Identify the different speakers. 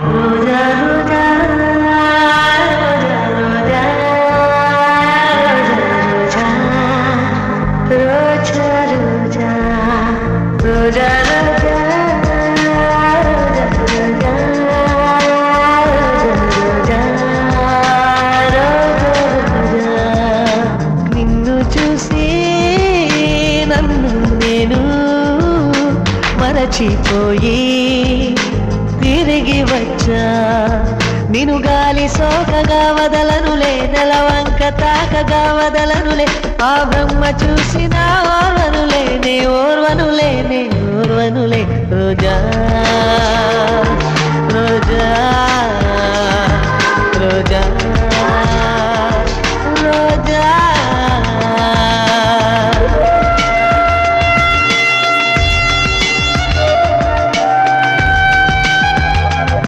Speaker 1: రోజా రోజా రోజా రోజా రోజా రోజా నిన్ను చూసి నన్ను నేను మరచిపోయి తిరిగి వచ్చా నిన్ను గాలి సోకగా వదలనులే నెలవంక తాకగా వదలనులే ఆ బ్రహ్మ చూసిన ఓర్వనులే నే ఓర్వనులే నే ఓర్వనులే రోజా